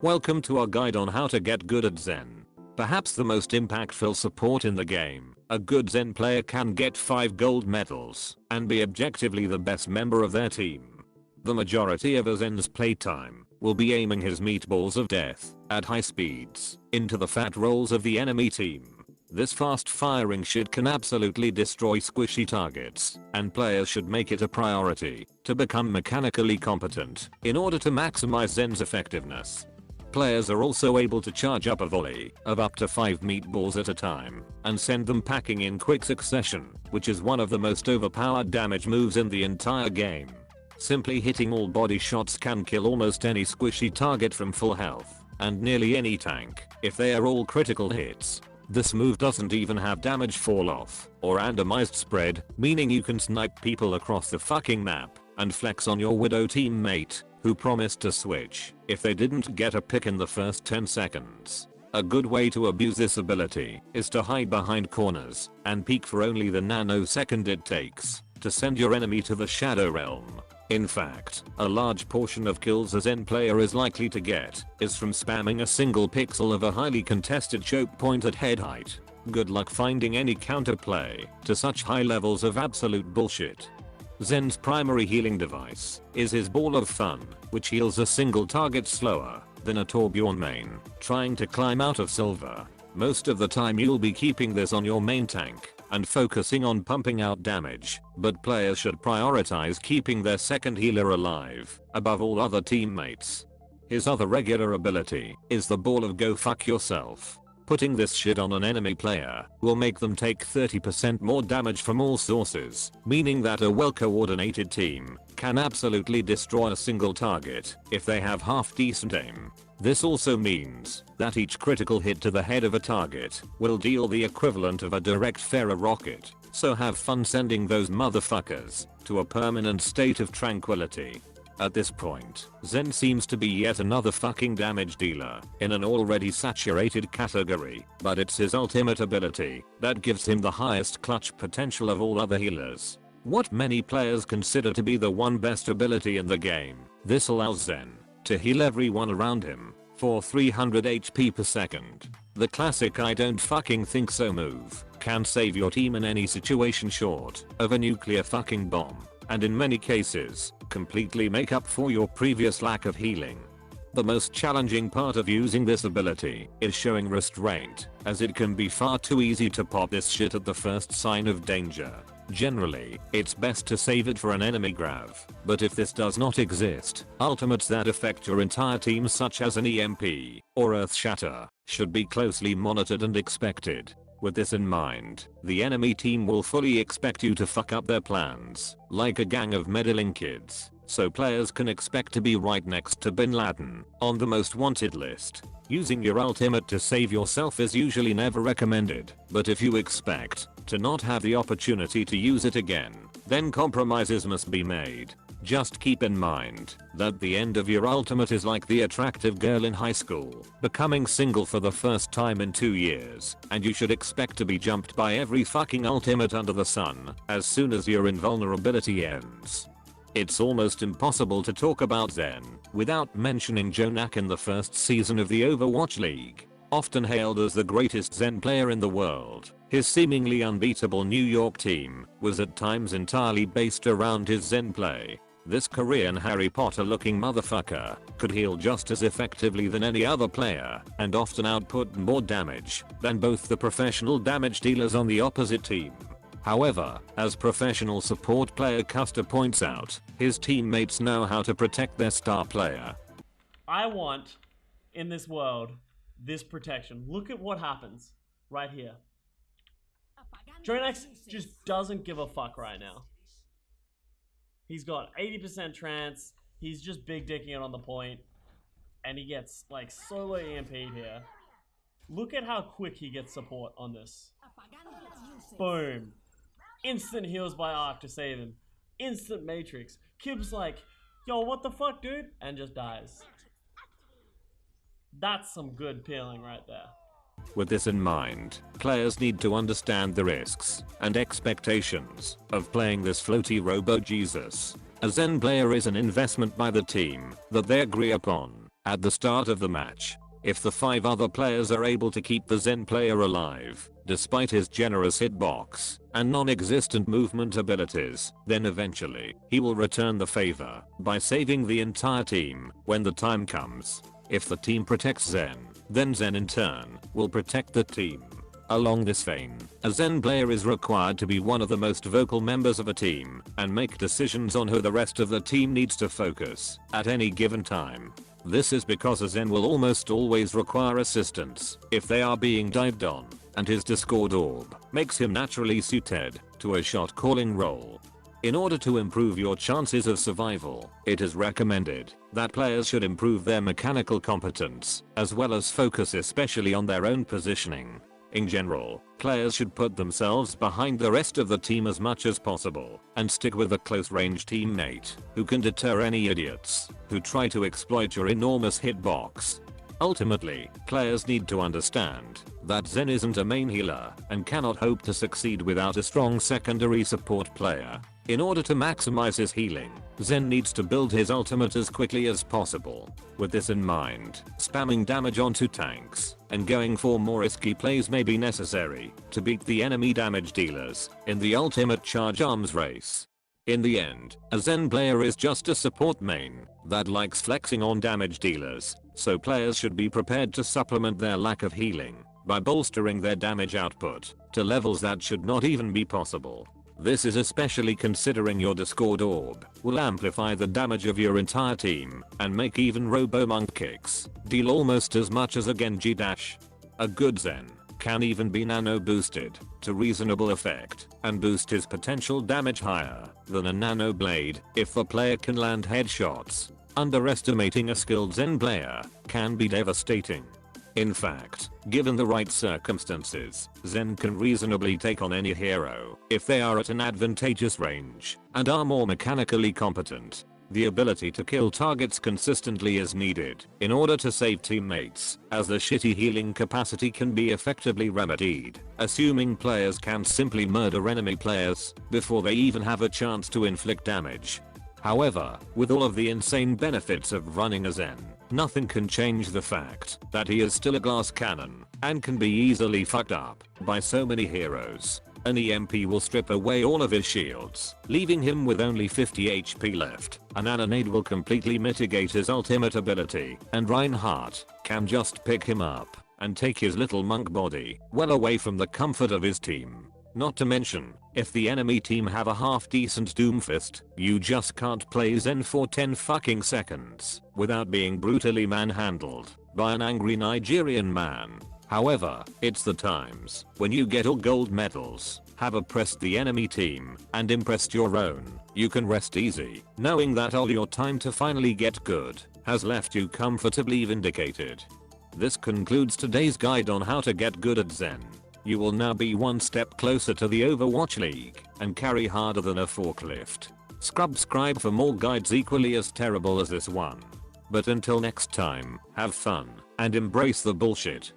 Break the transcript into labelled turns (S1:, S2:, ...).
S1: Welcome to our guide on how to get good at Zen. Perhaps the most impactful support in the game, a good Zen player can get 5 gold medals and be objectively the best member of their team. The majority of a Zen's playtime will be aiming his meatballs of death at high speeds into the fat rolls of the enemy team. This fast firing shit can absolutely destroy squishy targets, and players should make it a priority to become mechanically competent in order to maximize Zen's effectiveness. Players are also able to charge up a volley of up to 5 meatballs at a time and send them packing in quick succession, which is one of the most overpowered damage moves in the entire game. Simply hitting all body shots can kill almost any squishy target from full health, and nearly any tank, if they are all critical hits. This move doesn't even have damage fall off or randomized spread, meaning you can snipe people across the fucking map and flex on your Widow teammate who promised to switch if they didn't get a pick in the first 10 seconds. A good way to abuse this ability is to hide behind corners and peek for only the nanosecond it takes to send your enemy to the Shadow Realm. In fact, a large portion of kills a Zen player is likely to get is from spamming a single pixel of a highly contested choke point at head height. Good luck finding any counterplay to such high levels of absolute bullshit. Zen's primary healing device is his Ball of Fun, which heals a single target slower than a Torbjorn main trying to climb out of silver. Most of the time you'll be keeping this on your main tank and focusing on pumping out damage, but players should prioritize keeping their second healer alive above all other teammates. His other regular ability is the Ball of Go Fuck Yourself. Putting this shit on an enemy player will make them take 30% more damage from all sources, meaning that a well-coordinated team can absolutely destroy a single target if they have half decent aim. This also means that each critical hit to the head of a target will deal the equivalent of a direct Farah rocket, so have fun sending those motherfuckers to a permanent state of tranquility. At this point, Zen seems to be yet another fucking damage dealer in an already saturated category, but it's his ultimate ability that gives him the highest clutch potential of all other healers. What many players consider to be the one best ability in the game, this allows Zen to heal everyone around him for 300 HP per second. The classic I don't fucking think so move can save your team in any situation short of a nuclear fucking bomb, and in many cases, completely make up for your previous lack of healing. The most challenging part of using this ability is showing restraint, as it can be far too easy to pop this shit at the first sign of danger. Generally, it's best to save it for an enemy grav, but if this does not exist, ultimates that affect your entire team such as an EMP or Earth Shatter should be closely monitored and expected. With this in mind, the enemy team will fully expect you to fuck up their plans, like a gang of meddling kids, so players can expect to be right next to Bin Laden on the most wanted list. Using your ultimate to save yourself is usually never recommended, but if you expect to not have the opportunity to use it again, then compromises must be made. Just keep in mind that the end of your ultimate is like the attractive girl in high school becoming single for the first time in 2 years, and you should expect to be jumped by every fucking ultimate under the sun as soon as your invulnerability ends. It's almost impossible to talk about Zen without mentioning Jonak in the first season of the Overwatch League. Often hailed as the greatest Zen player in the world, his seemingly unbeatable New York team was at times entirely based around his Zen play. This Korean Harry Potter looking motherfucker could heal just as effectively than any other player and often output more damage than both the professional damage dealers on the opposite team. However, as professional support player Custer points out, his teammates know how to protect their star player.
S2: I want, in this world, this protection. Look at what happens right here. Dronex just doesn't give a fuck right now. He's got 80% trance, he's just big dicking it on the point, and he gets like solo EMP'd here. Look at how quick he gets support on this. Boom. Instant heals by Arc to save him. Instant Matrix. Kib's like, yo, what the fuck, dude? And just dies. That's some good peeling right there.
S1: With this in mind, players need to understand the risks and expectations of playing this floaty robo-Jesus. A Zen player is an investment by the team that they agree upon, At the start of the match, if the 5 other players are able to keep the Zen player alive, despite his generous hitbox and non-existent movement abilities, then eventually he will return the favor by saving the entire team when the time comes. If the team protects Zen, then Zen in turn will protect the team. Along this vein, a Zen player is required to be one of the most vocal members of a team and make decisions on who the rest of the team needs to focus at any given time. This is because a Zen will almost always require assistance if they are being dived on, and his Discord orb makes him naturally suited to a shot calling role. In order to improve your chances of survival, it is recommended that players should improve their mechanical competence as well as focus especially on their own positioning. In general, players should put themselves behind the rest of the team as much as possible and stick with a close-range teammate who can deter any idiots who try to exploit your enormous hitbox. Ultimately, players need to understand that Zen isn't a main healer and cannot hope to succeed without a strong secondary support player. In order to maximize his healing, Zen needs to build his ultimate as quickly as possible. With this in mind, spamming damage onto tanks and going for more risky plays may be necessary to beat the enemy damage dealers in the ultimate charge arms race. In the end, a Zen player is just a support main that likes flexing on damage dealers, so players should be prepared to supplement their lack of healing by bolstering their damage output to levels that should not even be possible. This is especially considering your Discord orb will amplify the damage of your entire team and make even Robo-Monk kicks deal almost as much as a Genji dash. A good Zen can even be nano boosted to reasonable effect and boost his potential damage higher than a nano blade if the player can land headshots. Underestimating a skilled Zen player can be devastating. In fact, given the right circumstances, Zen can reasonably take on any hero if they are at an advantageous range and are more mechanically competent. The ability to kill targets consistently is needed in order to save teammates, as the shitty healing capacity can be effectively remedied, assuming players can simply murder enemy players before they even have a chance to inflict damage. However, with all of the insane benefits of running a Zen, nothing can change the fact that he is still a glass cannon and can be easily fucked up by so many heroes. An EMP will strip away all of his shields, leaving him with only 50 HP left. An Ananade will completely mitigate his ultimate ability, and Reinhardt can just pick him up and take his little monk body well away from the comfort of his team. Not to mention, if the enemy team have a half-decent Doomfist, you just can't play Zen for 10 fucking seconds without being brutally manhandled by an angry Nigerian man. However, it's the times when you get all gold medals, have oppressed the enemy team, and impressed your own, you can rest easy, knowing that all your time to finally get good has left you comfortably vindicated. This concludes today's guide on how to get good at Zen. You will now be one step closer to the Overwatch League and carry harder than a forklift. Subscribe for more guides equally as terrible as this one. But until next time, have fun and embrace the bullshit.